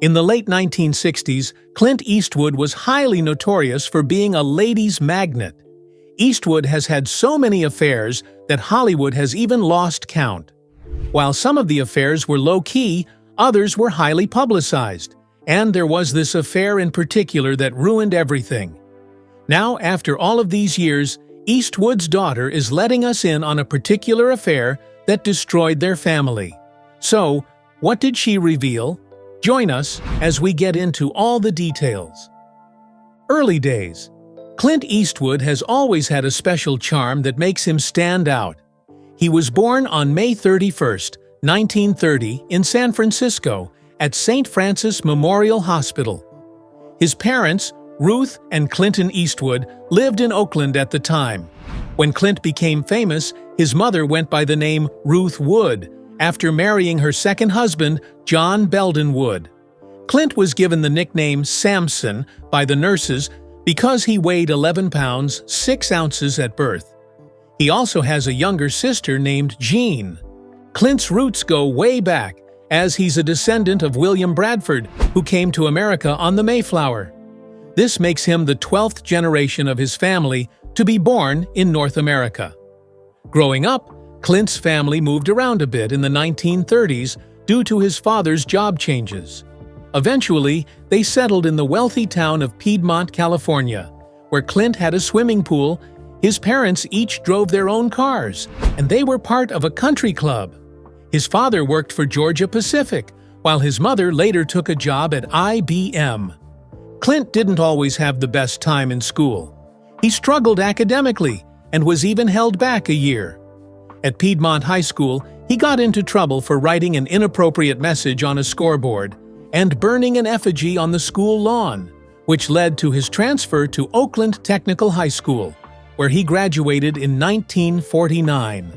In the late 1960s, Clint Eastwood was highly notorious for being a ladies' magnet. Eastwood has had so many affairs that Hollywood has even lost count. While some of the affairs were low-key, others were highly publicized. And there was this affair in particular that ruined everything. Now, after all of these years, Eastwood's daughter is letting us in on a particular affair that destroyed their family. So, what did she reveal? Join us as we get into all the details. Early days. Clint Eastwood has always had a special charm that makes him stand out. He was born on May 31, 1930, in San Francisco, at St. Francis Memorial Hospital. His parents, Ruth and Clinton Eastwood, lived in Oakland at the time. When Clint became famous, his mother went by the name Ruth Wood, after marrying her second husband, John Belden Wood. Clint was given the nickname Samson by the nurses because he weighed 11 pounds 6 ounces at birth. He also has a younger sister named Jean. Clint's roots go way back, as he's a descendant of William Bradford, who came to America on the Mayflower. This makes him the 12th generation of his family to be born in North America. Growing up, Clint's family moved around a bit in the 1930s due to his father's job changes. Eventually, they settled in the wealthy town of Piedmont, California, where Clint had a swimming pool. His parents each drove their own cars, and they were part of a country club. His father worked for Georgia Pacific, while his mother later took a job at IBM. Clint didn't always have the best time in school. He struggled academically and was even held back a year. At Piedmont High School, he got into trouble for writing an inappropriate message on a scoreboard and burning an effigy on the school lawn, which led to his transfer to Oakland Technical High School, where he graduated in 1949.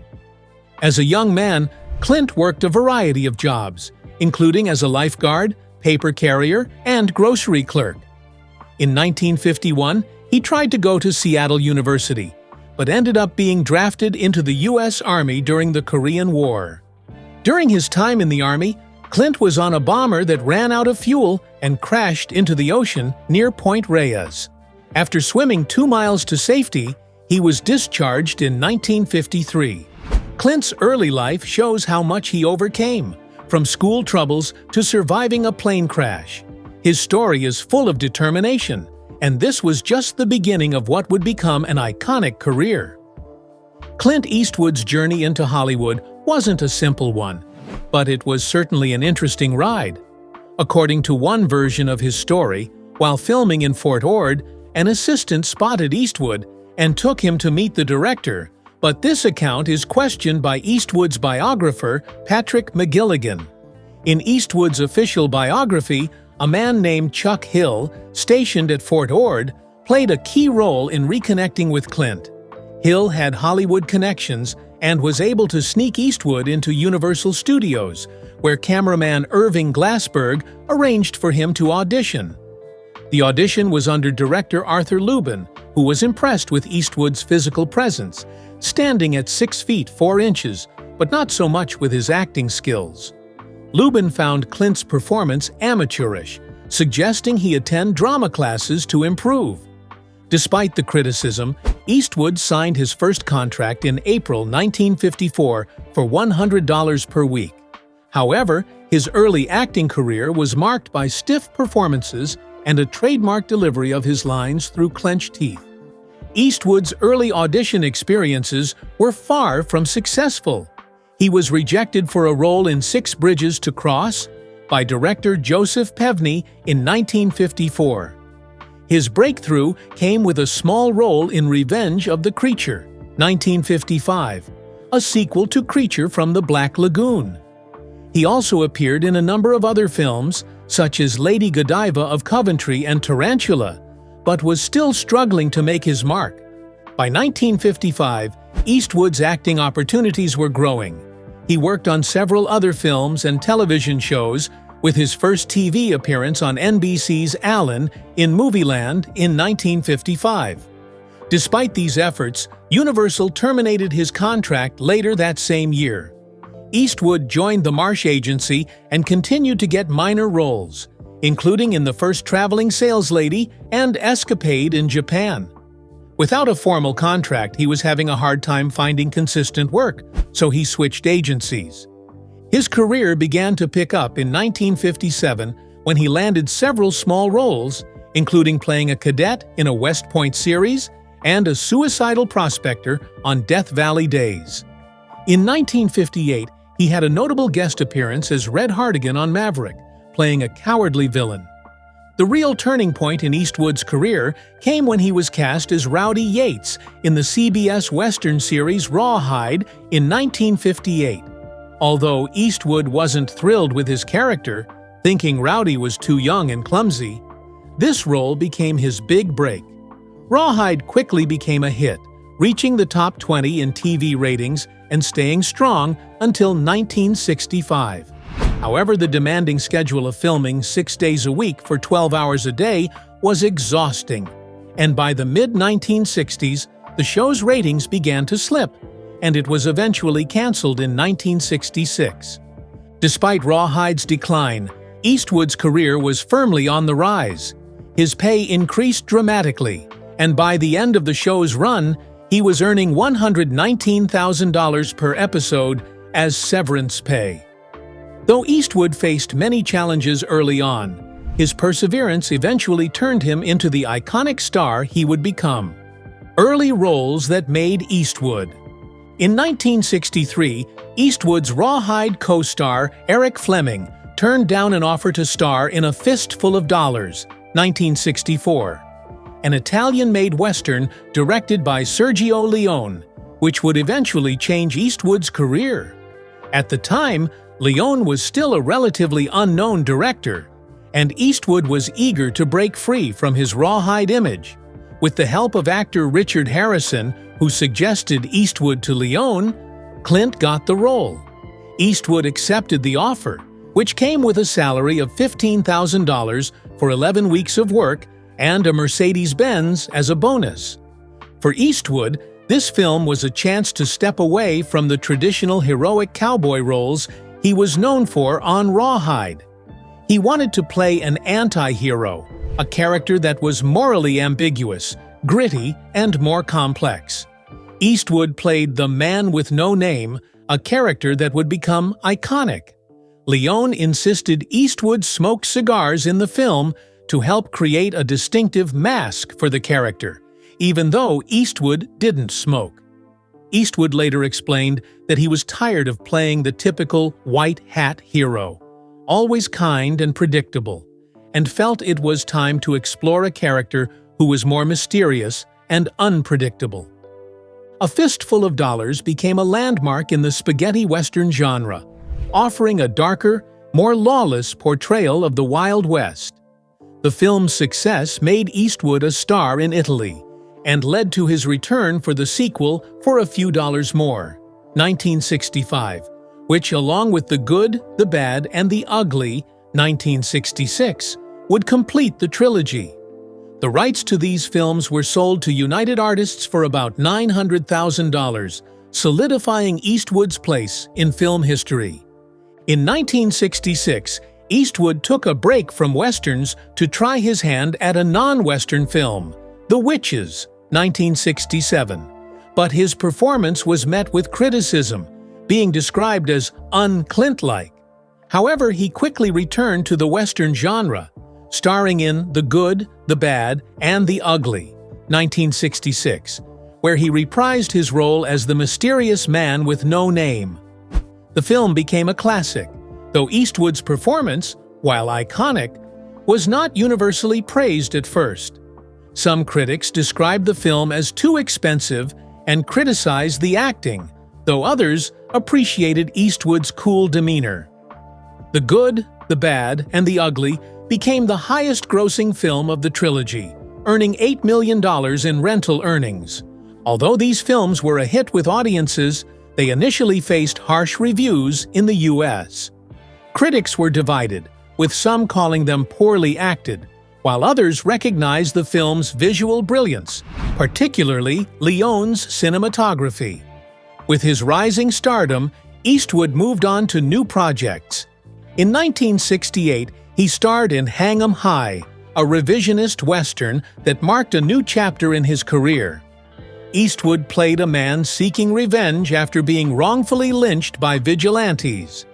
As a young man, Clint worked a variety of jobs, including as a lifeguard, paper carrier, and grocery clerk. In 1951, he tried to go to Seattle University, but ended up being drafted into the U.S. Army during the Korean War. During his time in the Army, Clint was on a bomber that ran out of fuel and crashed into the ocean near Point Reyes. After swimming 2 miles to safety, he was discharged in 1953. Clint's early life shows how much he overcame, from school troubles to surviving a plane crash. His story is full of determination, and this was just the beginning of what would become an iconic career. Clint Eastwood's journey into Hollywood wasn't a simple one, but it was certainly an interesting ride. According to one version of his story, while filming in Fort Ord, an assistant spotted Eastwood and took him to meet the director, but this account is questioned by Eastwood's biographer, Patrick McGilligan. In Eastwood's official biography, a man named Chuck Hill, stationed at Fort Ord, played a key role in reconnecting with Clint. Hill had Hollywood connections and was able to sneak Eastwood into Universal Studios, where cameraman Irving Glassberg arranged for him to audition. The audition was under director Arthur Lubin, who was impressed with Eastwood's physical presence, standing at 6 feet 4 inches, but not so much with his acting skills. Lubin found Clint's performance amateurish, suggesting he attend drama classes to improve. Despite the criticism, Eastwood signed his first contract in April 1954 for $100 per week. However, his early acting career was marked by stiff performances and a trademark delivery of his lines through clenched teeth. Eastwood's early audition experiences were far from successful. He was rejected for a role in 6 Bridges to Cross by director Joseph Pevney in 1954. His breakthrough came with a small role in Revenge of the Creature, 1955, a sequel to Creature from the Black Lagoon. He also appeared in a number of other films, such as Lady Godiva of Coventry and Tarantula, but was still struggling to make his mark. By 1955, Eastwood's acting opportunities were growing. He worked on several other films and television shows, with his first TV appearance on NBC's Allen in Movieland in 1955. Despite these efforts, Universal terminated his contract later that same year. Eastwood joined the Marsh Agency and continued to get minor roles. including in The First Traveling Saleslady and Escapade in Japan. Without a formal contract, he was having a hard time finding consistent work, so he switched agencies. His career began to pick up in 1957 when he landed several small roles, including playing a cadet in a West Point series and a suicidal prospector on Death Valley Days. In 1958, he had a notable guest appearance as Red Hartigan on Maverick, playing a cowardly villain. The real turning point in Eastwood's career came when he was cast as Rowdy Yates in the CBS Western series Rawhide in 1958. Although Eastwood wasn't thrilled with his character, thinking Rowdy was too young and clumsy, this role became his big break. Rawhide quickly became a hit, reaching the top 20 in TV ratings and staying strong until 1965. However, the demanding schedule of filming 6 days a week for 12 hours a day was exhausting, and by the mid-1960s, the show's ratings began to slip, and it was eventually canceled in 1966. Despite Rawhide's decline, Eastwood's career was firmly on the rise. His pay increased dramatically, and by the end of the show's run, he was earning $119,000 per episode as severance pay. Though Eastwood faced many challenges early on, his perseverance eventually turned him into the iconic star he would become. Early roles that made Eastwood. In 1963, Eastwood's Rawhide co-star Eric Fleming turned down an offer to star in A Fistful of Dollars, 1964, an Italian-made Western directed by Sergio Leone, which would eventually change Eastwood's career. At the time, Leone was still a relatively unknown director, and Eastwood was eager to break free from his Rawhide image. With the help of actor Richard Harrison, who suggested Eastwood to Leone, Clint got the role. Eastwood accepted the offer, which came with a salary of $15,000 for 11 weeks of work and a Mercedes-Benz as a bonus. For Eastwood, this film was a chance to step away from the traditional heroic cowboy roles he was known for on Rawhide. He wanted to play an anti-hero, a character that was morally ambiguous, gritty, and more complex. Eastwood played the man with no name, a character that would become iconic. Leone insisted Eastwood smoke cigars in the film to help create a distinctive mask for the character, even though Eastwood didn't smoke. Eastwood later explained that he was tired of playing the typical white hat hero, always kind and predictable, and felt it was time to explore a character who was more mysterious and unpredictable. A Fistful of Dollars became a landmark in the spaghetti western genre, offering a darker, more lawless portrayal of the Wild West. The film's success made Eastwood a star in Italy, and led to his return for the sequel For a Few Dollars More, 1965, which, along with The Good, the Bad, and the Ugly, 1966, would complete the trilogy. The rights to these films were sold to United Artists for about $900,000, solidifying Eastwood's place in film history. In 1966, Eastwood took a break from westerns to try his hand at a non-western film, The Witches, 1967, but his performance was met with criticism, being described as un-Clint-like. However, he quickly returned to the western genre, starring in The Good, the Bad, and the Ugly, 1966, where he reprised his role as the mysterious man with no name. The film became a classic, though Eastwood's performance, while iconic, was not universally praised at first. Some critics described the film as too expensive and criticized the acting, though others appreciated Eastwood's cool demeanor. The Good, the Bad, and the Ugly became the highest-grossing film of the trilogy, earning $8 million in rental earnings. Although these films were a hit with audiences, they initially faced harsh reviews in the U.S. Critics were divided, with some calling them poorly acted, while others recognized the film's visual brilliance, particularly Leone's cinematography. With his rising stardom, Eastwood moved on to new projects. In 1968, He starred in Hang 'em High, a revisionist western that marked a new chapter in his career. Eastwood played a man seeking revenge after being wrongfully lynched by vigilantes.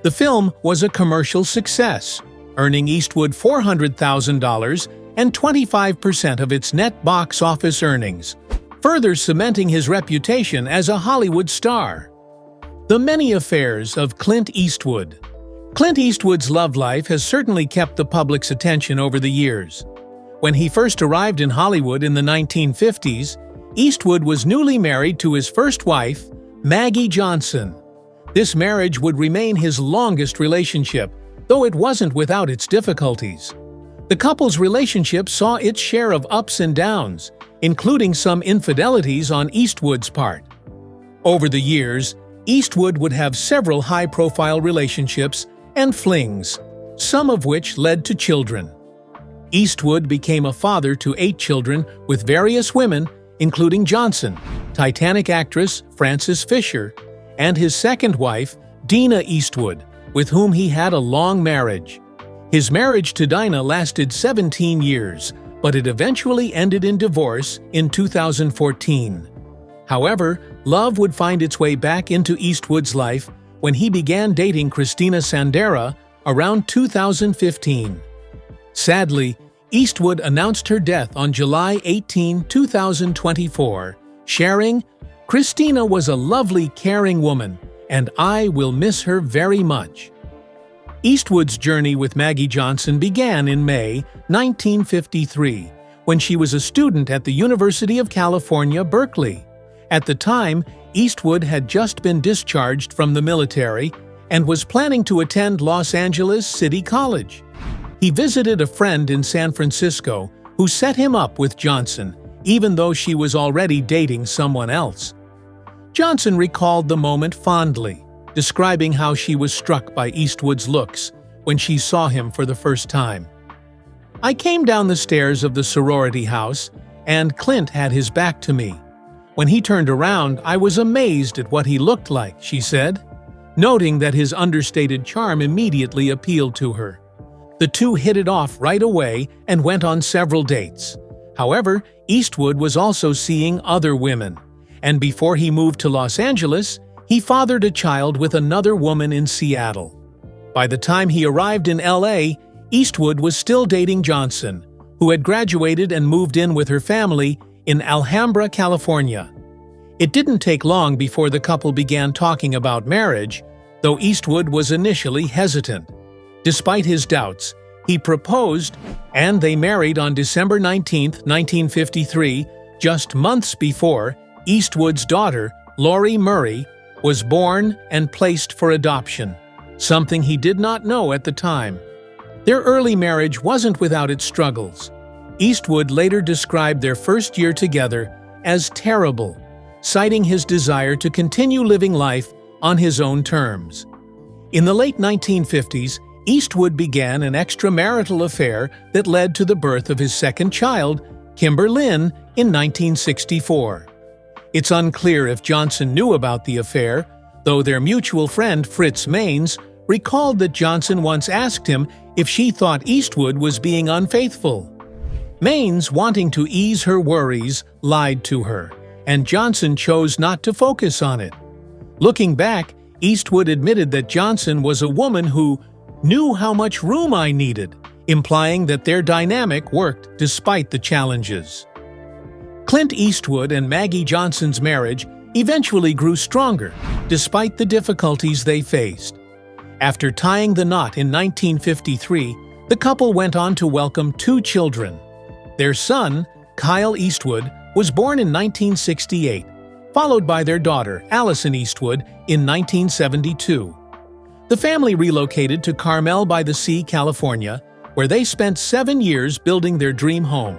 The film was a commercial success, earning Eastwood $400,000 and 25% of its net box office earnings, further cementing his reputation as a Hollywood star. The many affairs of Clint Eastwood. Clint Eastwood's love life has certainly kept the public's attention over the years. When he first arrived in Hollywood in the 1950s, Eastwood was newly married to his first wife, Maggie Johnson. This marriage would remain his longest relationship, though it wasn't without its difficulties. The couple's relationship saw its share of ups and downs, including some infidelities on Eastwood's part. Over the years, Eastwood would have several high-profile relationships and flings, some of which led to children. Eastwood became a father to 8 children with various women, including Johnson, Titanic actress Frances Fisher, and his second wife, Dina Eastwood, with whom he had a long marriage. His marriage to Dina lasted 17 years, but it eventually ended in divorce in 2014. However, love would find its way back into Eastwood's life when he began dating Christina Sandera around 2015. Sadly, Eastwood announced her death on July 18, 2024, sharing, "Christina was a lovely, caring woman, and I will miss her very much." Eastwood's journey with Maggie Johnson began in May 1953, when she was a student at the University of California, Berkeley. At the time, Eastwood had just been discharged from the military and was planning to attend Los Angeles City College. He visited a friend in San Francisco who set him up with Johnson, even though she was already dating someone else. Johnson recalled the moment fondly, describing how she was struck by Eastwood's looks when she saw him for the first time. "I came down the stairs of the sorority house, and Clint had his back to me. When he turned around, I was amazed at what he looked like," she said, noting that his understated charm immediately appealed to her. The two hit it off right away and went on several dates. However, Eastwood was also seeing other women, and before he moved to Los Angeles, he fathered a child with another woman in Seattle. By the time he arrived in LA, Eastwood was still dating Johnson, who had graduated and moved in with her family in Alhambra, California. It didn't take long before the couple began talking about marriage, though Eastwood was initially hesitant. Despite his doubts, he proposed, and they married on December 19, 1953, just months before Eastwood's daughter, Lori Murray, was born and placed for adoption, something he did not know at the time. Their early marriage wasn't without its struggles. Eastwood later described their first year together as terrible, citing his desire to continue living life on his own terms. In the late 1950s, Eastwood began an extramarital affair that led to the birth of his second child, Kimber Lynn, in 1964. It's unclear if Johnson knew about the affair, though their mutual friend Fritz Maines recalled that Johnson once asked him if she thought Eastwood was being unfaithful. Maines, wanting to ease her worries, lied to her, and Johnson chose not to focus on it. Looking back, Eastwood admitted that Johnson was a woman who knew how much room I needed, implying that their dynamic worked despite the challenges. Clint Eastwood and Maggie Johnson's marriage eventually grew stronger, despite the difficulties they faced. After tying the knot in 1953, the couple went on to welcome 2 children. Their son, Kyle Eastwood, was born in 1968, followed by their daughter, Allison Eastwood, in 1972. The family relocated to Carmel by the Sea, California, where they spent 7 years building their dream home.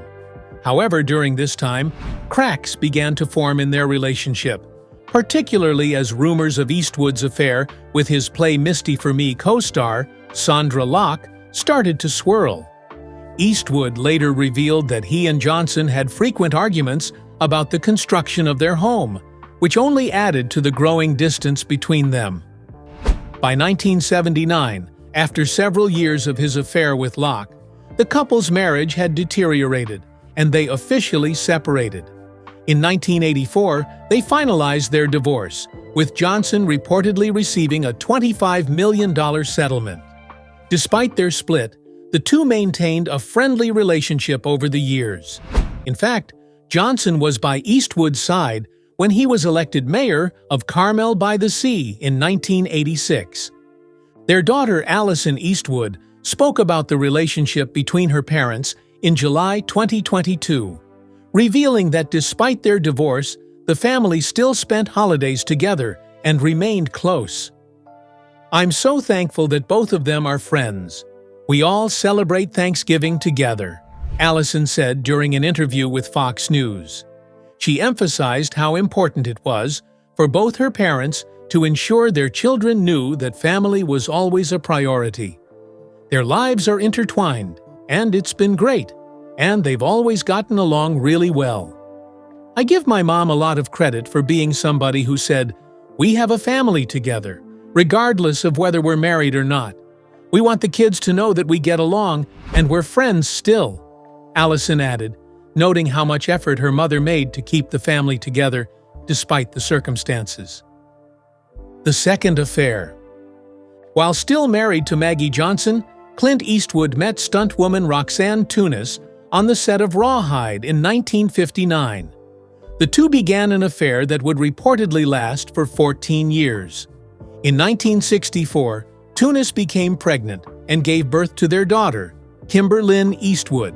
However, during this time, cracks began to form in their relationship, particularly as rumors of Eastwood's affair with his Play Misty for Me co-star, Sondra Locke, started to swirl. Eastwood later revealed that he and Johnson had frequent arguments about the construction of their home, which only added to the growing distance between them. By 1979, After several years of his affair with Locke, the couple's marriage had deteriorated, and they officially separated. In 1984, they finalized their divorce, with Johnson reportedly receiving a $25 million settlement. Despite their split, the two maintained a friendly relationship over the years. In fact, Johnson was by Eastwood's side when he was elected mayor of Carmel by the Sea in 1986. Their daughter Allison Eastwood spoke about the relationship between her parents in July 2022, revealing that despite their divorce, the family still spent holidays together and remained close. "I'm so thankful that both of them are friends. We all celebrate Thanksgiving together," Allison said during an interview with Fox News. She emphasized how important it was for both her parents to ensure their children knew that family was always a priority. "Their lives are intertwined, and it's been great, and they've always gotten along really well. I give my mom a lot of credit for being somebody who said, 'We have a family together, regardless of whether we're married or not. We want the kids to know that we get along, and we're friends still,'" Allison added, noting how much effort her mother made to keep the family together despite the circumstances. The second affair. While still married to Maggie Johnson, Clint Eastwood met stuntwoman Roxanne Tunis on the set of Rawhide in 1959. The two began an affair that would reportedly last for 14 years. In 1964, Tunis became pregnant and gave birth to their daughter, Kimberlyn Eastwood.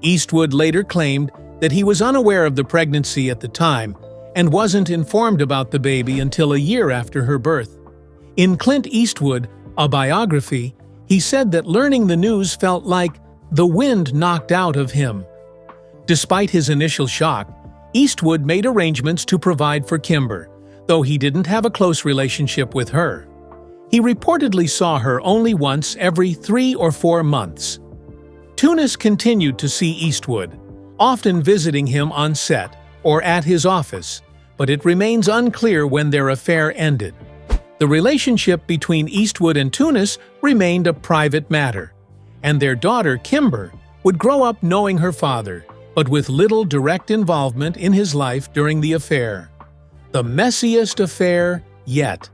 Eastwood later claimed that he was unaware of the pregnancy at the time and wasn't informed about the baby until a year after her birth. In Clint Eastwood, a biography, he said that learning the news felt like the wind knocked out of him. Despite his initial shock, Eastwood made arrangements to provide for Kimber, though he didn't have a close relationship with her. He reportedly saw her only once every 3 or 4 months. Tunis continued to see Eastwood, often visiting him on set or at his office, but it remains unclear when their affair ended. The relationship between Eastwood and Tunis remained a private matter, and their daughter, Kimber, would grow up knowing her father, but with little direct involvement in his life during the affair. The messiest affair yet.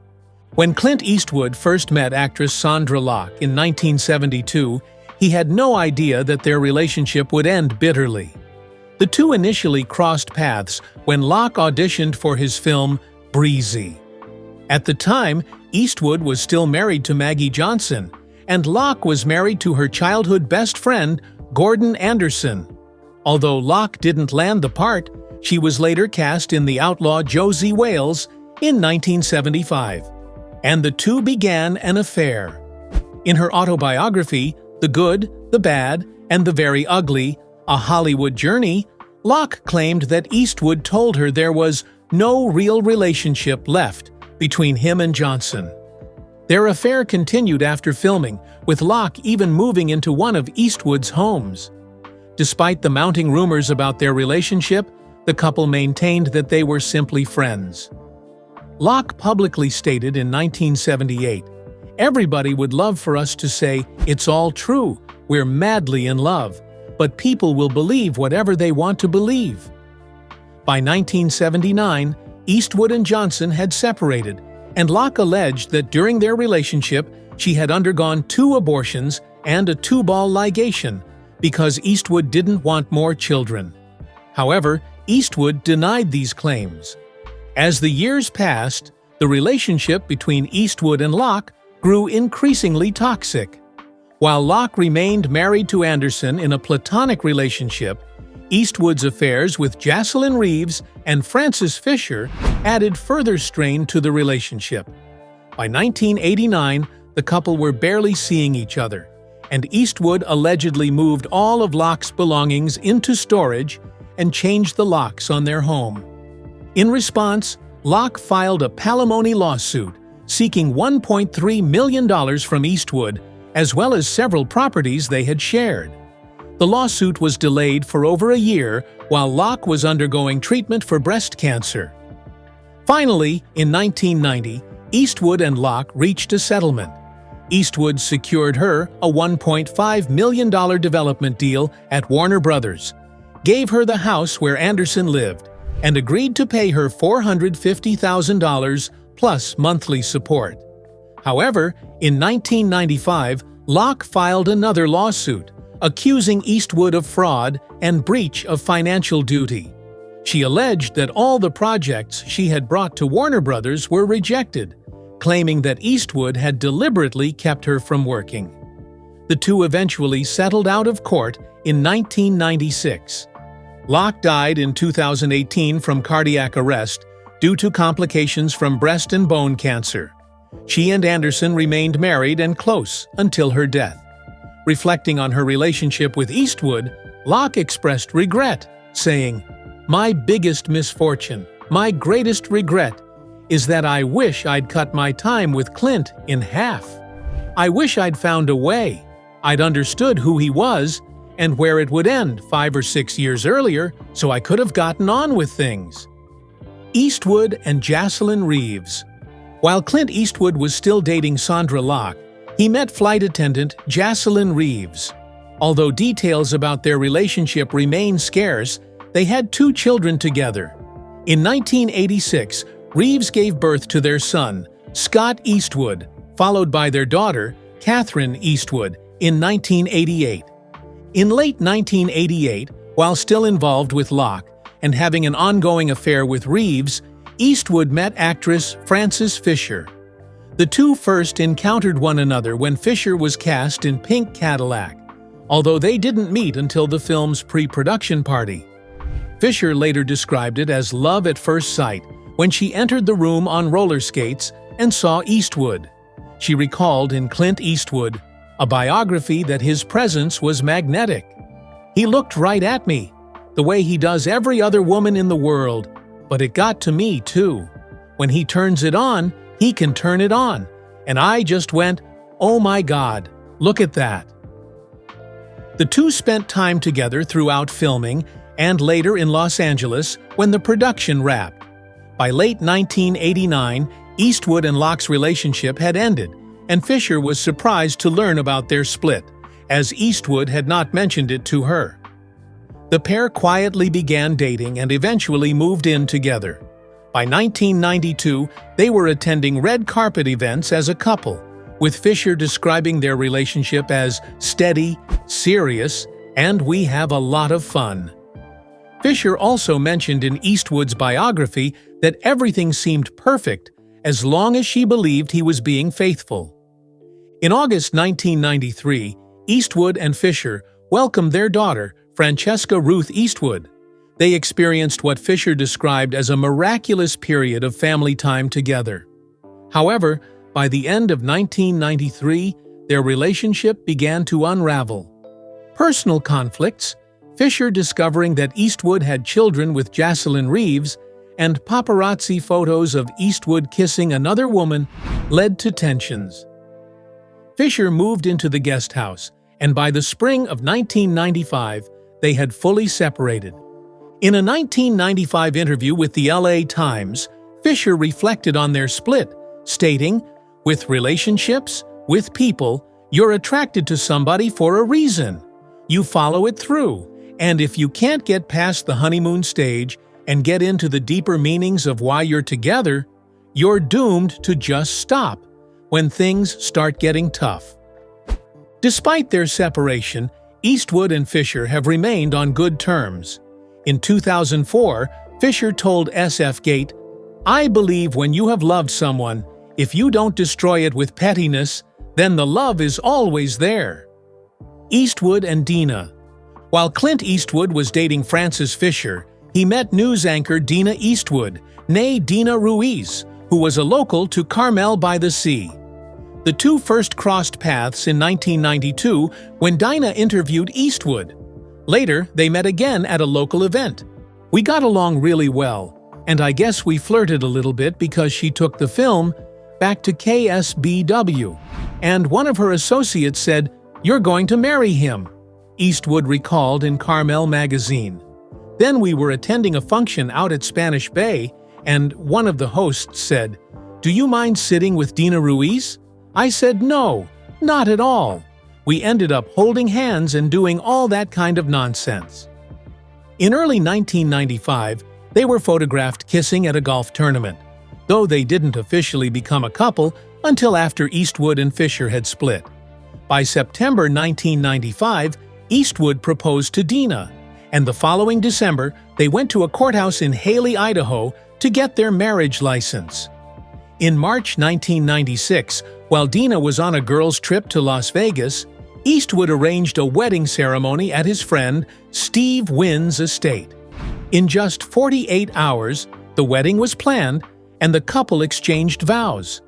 When Clint Eastwood first met actress Sondra Locke in 1972, he had no idea that their relationship would end bitterly. The two initially crossed paths when Locke auditioned for his film Breezy. At the time, Eastwood was still married to Maggie Johnson, and Locke was married to her childhood best friend, Gordon Anderson. Although Locke didn't land the part, she was later cast in The Outlaw Josie Wales in 1975, and the two began an affair. In her autobiography, The Good, the Bad, and the Very Ugly, A Hollywood Journey, Locke claimed that Eastwood told her there was no real relationship left between him and Johnson. Their affair continued after filming, with Locke even moving into one of Eastwood's homes. Despite the mounting rumors about their relationship, the couple maintained that they were simply friends. Locke publicly stated in 1978, "Everybody would love for us to say, 'It's all true, we're madly in love,' but people will believe whatever they want to believe." By 1979, Eastwood and Johnson had separated, and Locke alleged that during their relationship, she had undergone 2 abortions and a 2-ball ligation because Eastwood didn't want more children. However, Eastwood denied these claims. As the years passed, the relationship between Eastwood and Locke grew increasingly toxic. While Locke remained married to Anderson in a platonic relationship, Eastwood's affairs with Jocelyn Reeves and Frances Fisher added further strain to the relationship. By 1989, the couple were barely seeing each other, and Eastwood allegedly moved all of Locke's belongings into storage and changed the locks on their home. In response, Locke filed a palimony lawsuit seeking $1.3 million from Eastwood, as well as several properties they had shared. The lawsuit was delayed for over a year while Locke was undergoing treatment for breast cancer. Finally, in 1990, Eastwood and Locke reached a settlement. Eastwood secured her a $1.5 million development deal at Warner Brothers, gave her the house where Anderson lived, and agreed to pay her $450,000 plus monthly support. However, in 1995, Locke filed another lawsuit, accusing Eastwood of fraud and breach of financial duty. She alleged that all the projects she had brought to Warner Brothers were rejected, claiming that Eastwood had deliberately kept her from working. The two eventually settled out of court in 1996. Locke died in 2018 from cardiac arrest due to complications from breast and bone cancer. She and Anderson remained married and close until her death. Reflecting on her relationship with Eastwood, Locke expressed regret, saying, "My biggest misfortune, my greatest regret, is that I wish I'd cut my time with Clint in half. I wish I'd found a way. I'd understood who he was and where it would end 5 or 6 years earlier, so I could have gotten on with things." Eastwood and Jocelyn Reeves. While Clint Eastwood was still dating Sondra Locke, he met flight attendant Jocelyn Reeves. Although details about their relationship remain scarce, they had 2 children together. In 1986, Reeves gave birth to their son, Scott Eastwood, followed by their daughter, Catherine Eastwood, in 1988. In late 1988, while still involved with Locke and having an ongoing affair with Reeves, Eastwood met actress Frances Fisher. The two first encountered one another when Fisher was cast in Pink Cadillac, although they didn't meet until the film's pre-production party. Fisher later described it as love at first sight when she entered the room on roller skates and saw Eastwood. She recalled in Clint Eastwood, a biography, that his presence was magnetic. "He looked right at me, the way he does every other woman in the world, but it got to me too. When he turns it on, he can turn it on, and I just went, oh my God, look at that." The two spent time together throughout filming and later in Los Angeles when the production wrapped. By late 1989, Eastwood and Locke's relationship had ended, and Fisher was surprised to learn about their split, as Eastwood had not mentioned it to her. The pair quietly began dating and eventually moved in together. By 1992, they were attending red carpet events as a couple, with Fisher describing their relationship as steady, serious, and "we have a lot of fun." Fisher also mentioned in Eastwood's biography that everything seemed perfect as long as she believed he was being faithful. In August 1993, Eastwood and Fisher welcomed their daughter, Francesca Ruth Eastwood. They experienced what Fisher described as a miraculous period of family time together. However, by the end of 1993, their relationship began to unravel. Personal conflicts, Fisher discovering that Eastwood had children with Jocelyn Reeves, and paparazzi photos of Eastwood kissing another woman led to tensions. Fisher moved into the guest house, and by the spring of 1995, they had fully separated. In a 1995 interview with the LA Times, Fisher reflected on their split, stating, "With relationships, with people, you're attracted to somebody for a reason. You follow it through, and if you can't get past the honeymoon stage and get into the deeper meanings of why you're together, you're doomed to just stop when things start getting tough." Despite their separation, Eastwood and Fisher have remained on good terms. In 2004, Fisher told SF Gate, "I believe when you have loved someone, if you don't destroy it with pettiness, then the love is always there." Eastwood and Dina. While Clint Eastwood was dating Frances Fisher, he met news anchor Dina Eastwood, née Dina Ruiz, who was a local to Carmel by the Sea. The two first crossed paths in 1992 when Dina interviewed Eastwood. Later, they met again at a local event. "We got along really well, and I guess we flirted a little bit because she took the film back to KSBW, and one of her associates said, 'You're going to marry him,'" Eastwood recalled in Carmel magazine. "Then we were attending a function out at Spanish Bay, and one of the hosts said, 'Do you mind sitting with Dina Ruiz?' I said, 'No, Not at all. We ended up holding hands and doing all that kind of nonsense. In early 1995, they were photographed kissing at a golf tournament, though they didn't officially become a couple until after Eastwood and Fisher had split. By September 1995, Eastwood proposed to Dina, and the following December, they went to a courthouse in Haley, Idaho, to get their marriage license. In March 1996, while Dina was on a girls' trip to Las Vegas, Eastwood arranged a wedding ceremony at his friend Steve Wynn's estate. In just 48 hours, the wedding was planned, and the couple exchanged vows.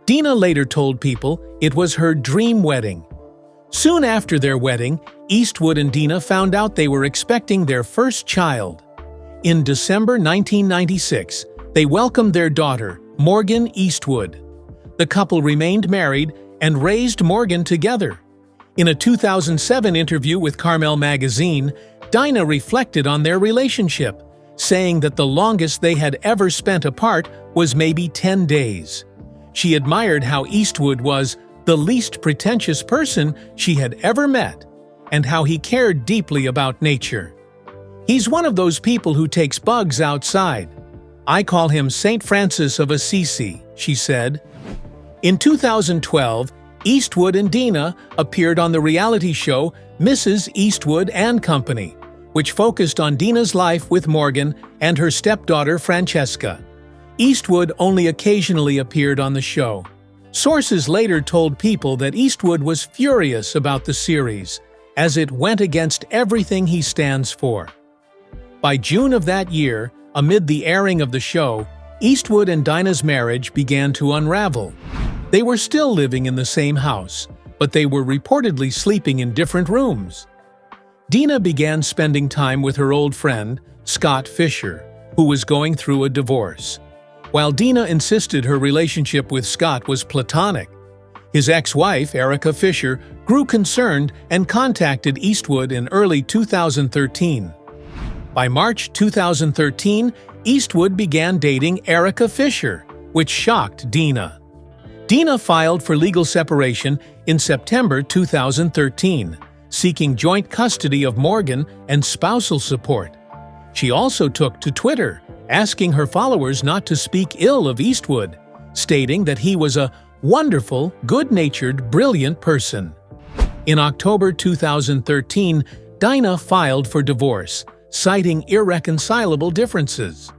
Dina later told people it was her dream wedding. Soon after their wedding, Eastwood and Dina found out they were expecting their first child. In December 1996, they welcomed their daughter, Morgan Eastwood. The couple remained married and raised Morgan together. In a 2007 interview with Carmel magazine, Dina reflected on their relationship, saying that the longest they had ever spent apart was maybe 10 days. She admired how Eastwood was the least pretentious person she had ever met, and how he cared deeply about nature. He's one of those people who takes bugs outside. I call him St. Francis of Assisi, she said. In 2012, Eastwood and Dina appeared on the reality show Mrs. Eastwood and Company, which focused on Dina's life with Morgan and her stepdaughter Francesca. Eastwood only occasionally appeared on the show. Sources later told People that Eastwood was furious about the series, as it went against everything he stands for. By June of that year, amid the airing of the show, Eastwood and Dina's marriage began to unravel. They were still living in the same house, but they were reportedly sleeping in different rooms. Dina began spending time with her old friend, Scott Fisher, who was going through a divorce. While Dina insisted her relationship with Scott was platonic, his ex-wife, Erica Fisher, grew concerned and contacted Eastwood in early 2013. By March 2013, Eastwood began dating Erica Fisher, which shocked Dina. Dina filed for legal separation in September 2013, seeking joint custody of Morgan and spousal support. She also took to Twitter, asking her followers not to speak ill of Eastwood, stating that he was a wonderful, good-natured, brilliant person. In October 2013, Dina filed for divorce, citing irreconcilable differences.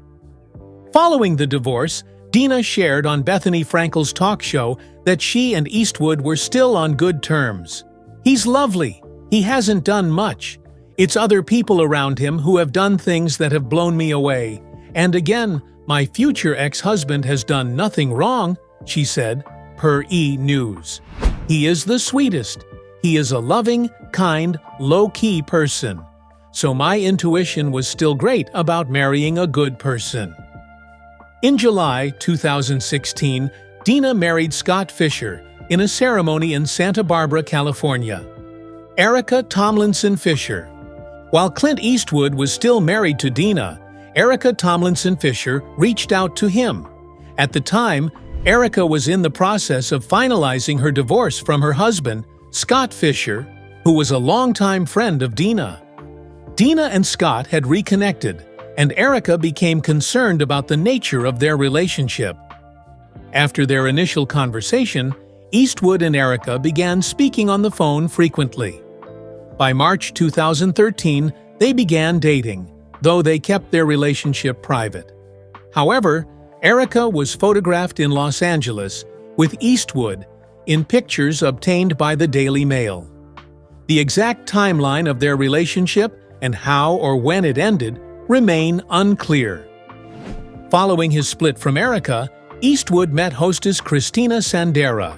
Following the divorce, Dina shared on Bethany Frankel's talk show that she and Eastwood were still on good terms. "He's lovely. He hasn't done much. It's other people around him who have done things that have blown me away. And again, my future ex-husband has done nothing wrong," she said, per E! News. "He is the sweetest. He is a loving, kind, low-key person. So my intuition was still great about marrying a good person." In July 2016, Dina married Scott Fisher in a ceremony in Santa Barbara, California. Erica Tomlinson Fisher. While Clint Eastwood was still married to Dina, Erica Tomlinson Fisher reached out to him. At the time, Erica was in the process of finalizing her divorce from her husband, Scott Fisher, who was a longtime friend of Dina. Dina and Scott had reconnected, and Erica became concerned about the nature of their relationship. After their initial conversation, Eastwood and Erica began speaking on the phone frequently. By March 2013, they began dating, though they kept their relationship private. However, Erica was photographed in Los Angeles with Eastwood in pictures obtained by the Daily Mail. The exact timeline of their relationship and how or when it ended remain unclear. Following his split from Erica, Eastwood met hostess Christina Sandera.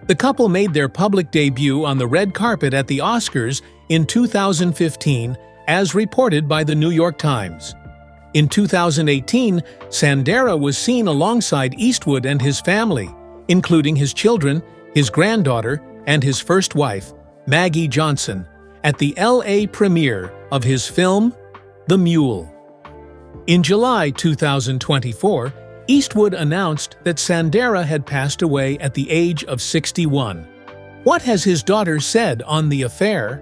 The couple made their public debut on the red carpet at the Oscars in 2015, as reported by the New York Times. In 2018, Sandera was seen alongside Eastwood and his family, including his children, his granddaughter, and his first wife, Maggie Johnson, at the LA premiere of his film, The Mule. In July 2024, Eastwood announced that Sandera had passed away at the age of 61. What has his daughter said on the affair?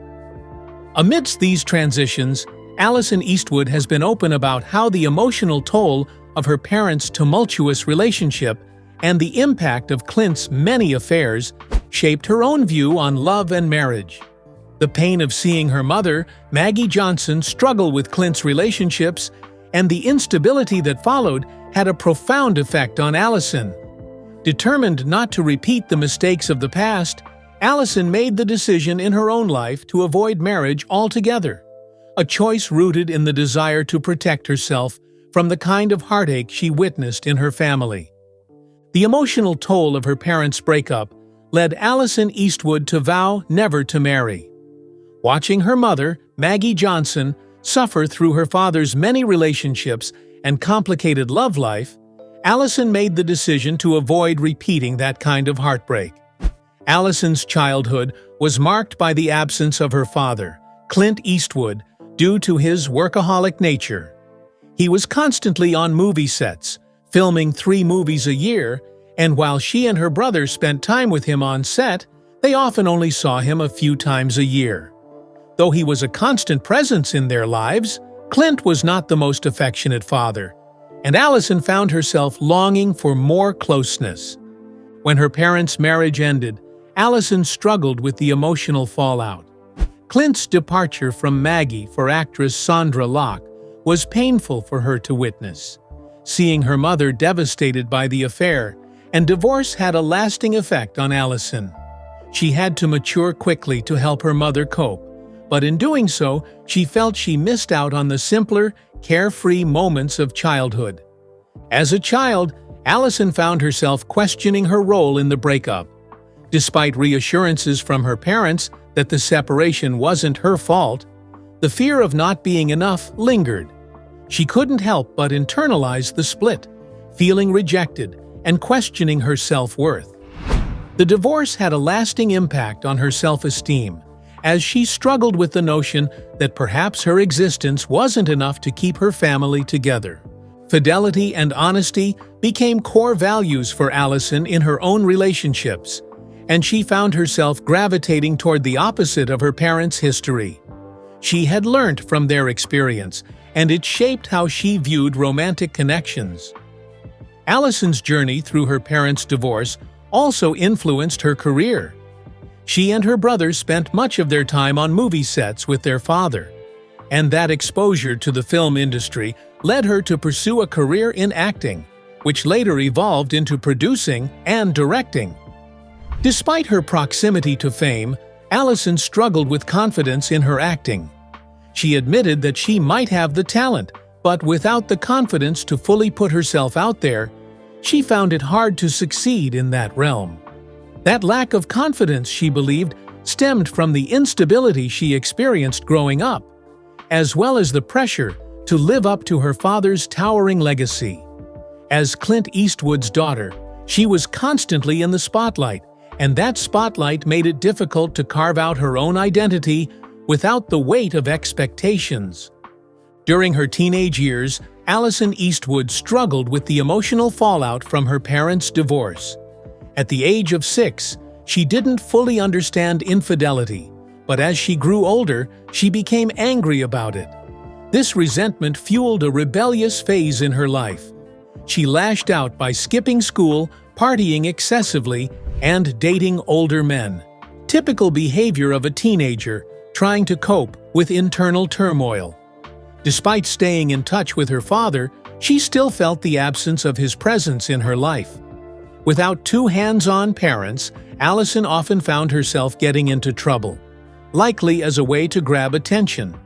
Amidst these transitions, Allison Eastwood has been open about how the emotional toll of her parents' tumultuous relationship and the impact of Clint's many affairs shaped her own view on love and marriage. The pain of seeing her mother, Maggie Johnson, struggle with Clint's relationships and the instability that followed had a profound effect on Allison. Determined not to repeat the mistakes of the past, Allison made the decision in her own life to avoid marriage altogether, a choice rooted in the desire to protect herself from the kind of heartache she witnessed in her family. The emotional toll of her parents' breakup led Allison Eastwood to vow never to marry. Watching her mother, Maggie Johnson, suffer through her father's many relationships and complicated love life, Allison made the decision to avoid repeating that kind of heartbreak. Allison's childhood was marked by the absence of her father, Clint Eastwood, due to his workaholic nature. He was constantly on movie sets, filming 3 movies a year, and while she and her brother spent time with him on set, they often only saw him a few times a year. Though he was a constant presence in their lives, Clint was not the most affectionate father, and Allison found herself longing for more closeness. When her parents' marriage ended, Allison struggled with the emotional fallout. Clint's departure from Maggie for actress Sondra Locke was painful for her to witness. Seeing her mother devastated by the affair, and divorce had a lasting effect on Allison. She had to mature quickly to help her mother cope, but in doing so, she felt she missed out on the simpler, carefree moments of childhood. As a child, Allison found herself questioning her role in the breakup. Despite reassurances from her parents that the separation wasn't her fault, the fear of not being enough lingered. She couldn't help but internalize the split, feeling rejected and questioning her self-worth. The divorce had a lasting impact on her self-esteem, as she struggled with the notion that perhaps her existence wasn't enough to keep her family together. Fidelity and honesty became core values for Allison in her own relationships, and she found herself gravitating toward the opposite of her parents' history. She had learned from their experience, and it shaped how she viewed romantic connections. Allison's journey through her parents' divorce also influenced her career. She and her brother spent much of their time on movie sets with their father, and that exposure to the film industry led her to pursue a career in acting, which later evolved into producing and directing. Despite her proximity to fame, Allison struggled with confidence in her acting. She admitted that she might have the talent, but without the confidence to fully put herself out there, she found it hard to succeed in that realm. That lack of confidence, she believed, stemmed from the instability she experienced growing up, as well as the pressure to live up to her father's towering legacy. As Clint Eastwood's daughter, she was constantly in the spotlight, and that spotlight made it difficult to carve out her own identity without the weight of expectations. During her teenage years, Allison Eastwood struggled with the emotional fallout from her parents' divorce. At the age of 6, she didn't fully understand infidelity, but as she grew older, she became angry about it. This resentment fueled a rebellious phase in her life. She lashed out by skipping school, partying excessively, and dating older men. Typical behavior of a teenager trying to cope with internal turmoil. Despite staying in touch with her father, she still felt the absence of his presence in her life. Without 2 hands-on parents, Allison often found herself getting into trouble, likely as a way to grab attention.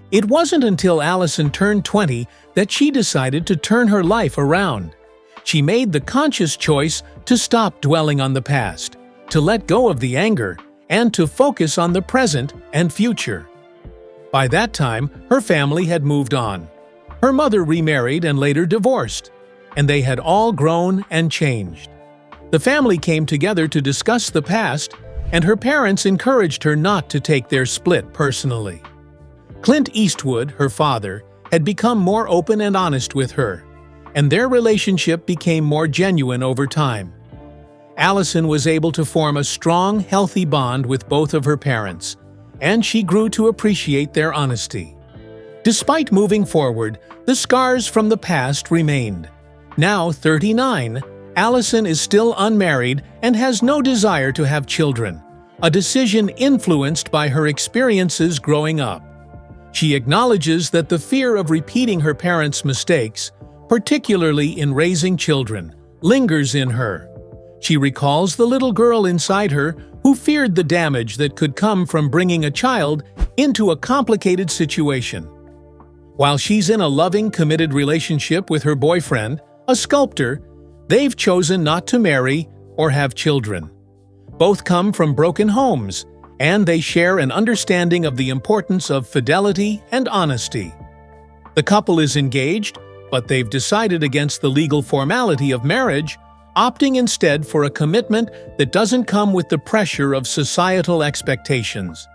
It wasn't until Allison turned 20 that she decided to turn her life around. She made the conscious choice to stop dwelling on the past, to let go of the anger, and to focus on the present and future. By that time, her family had moved on. Her mother remarried and later divorced, and they had all grown and changed. The family came together to discuss the past, and her parents encouraged her not to take their split personally. Clint Eastwood, her father, had become more open and honest with her, and their relationship became more genuine over time. Allison was able to form a strong, healthy bond with both of her parents, and she grew to appreciate their honesty. Despite moving forward, the scars from the past remained. Now 39, Allison is still unmarried and has no desire to have children, a decision influenced by her experiences growing up. She acknowledges that the fear of repeating her parents' mistakes, particularly in raising children, lingers in her. She recalls the little girl inside her who feared the damage that could come from bringing a child into a complicated situation. While she's in a loving, committed relationship with her boyfriend, a sculptor, they've chosen not to marry or have children. Both come from broken homes, and they share an understanding of the importance of fidelity and honesty. The couple is engaged, but they've decided against the legal formality of marriage, opting instead for a commitment that doesn't come with the pressure of societal expectations.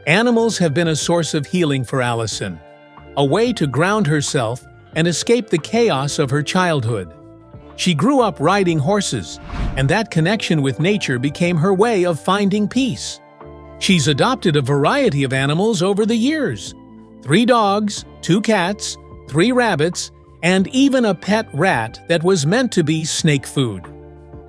Animals have been a source of healing for Allison, a way to ground herself and escape the chaos of her childhood. She grew up riding horses, and that connection with nature became her way of finding peace. She's adopted a variety of animals over the years: 3 dogs, 2 cats, 3 rabbits, and even a pet rat that was meant to be snake food.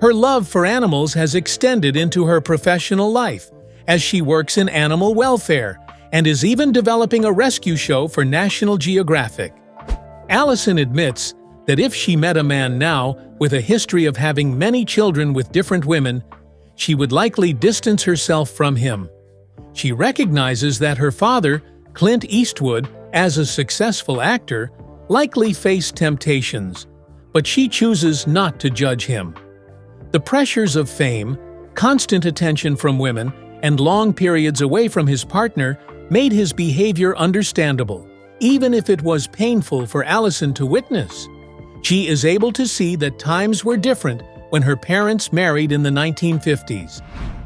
Her love for animals has extended into her professional life, as she works in animal welfare and is even developing a rescue show for National Geographic. Allison admits that if she met a man now with a history of having many children with different women, she would likely distance herself from him. She recognizes that her father, Clint Eastwood, as a successful actor, likely faced temptations, but she chooses not to judge him. The pressures of fame, constant attention from women, and long periods away from his partner made his behavior understandable, even if it was painful for Allison to witness. She is able to see that times were different when her parents married in the 1950s,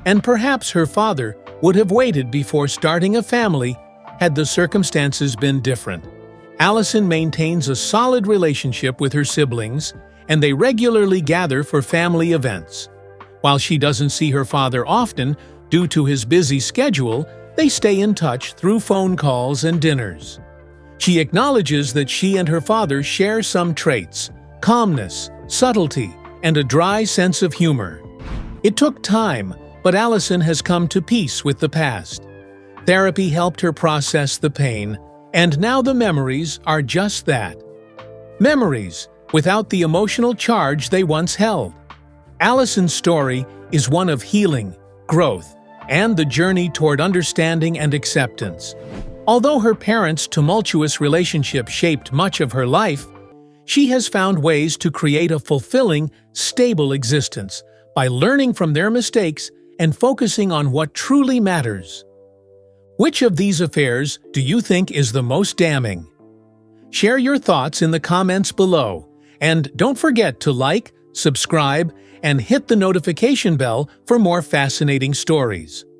and perhaps her father would have waited before starting a family had the circumstances been different. Allison maintains a solid relationship with her siblings, and they regularly gather for family events. While she doesn't see her father often due to his busy schedule, they stay in touch through phone calls and dinners. She acknowledges that she and her father share some traits: calmness, subtlety, and a dry sense of humor. It took time, but Allison has come to peace with the past. Therapy helped her process the pain, and now the memories are just that. Memories, without the emotional charge they once held. Allison's story is one of healing, growth, and the journey toward understanding and acceptance. Although her parents' tumultuous relationship shaped much of her life, she has found ways to create a fulfilling, stable existence by learning from their mistakes and focusing on what truly matters. Which of these affairs do you think is the most damning? Share your thoughts in the comments below, and don't forget to like, subscribe, and hit the notification bell for more fascinating stories.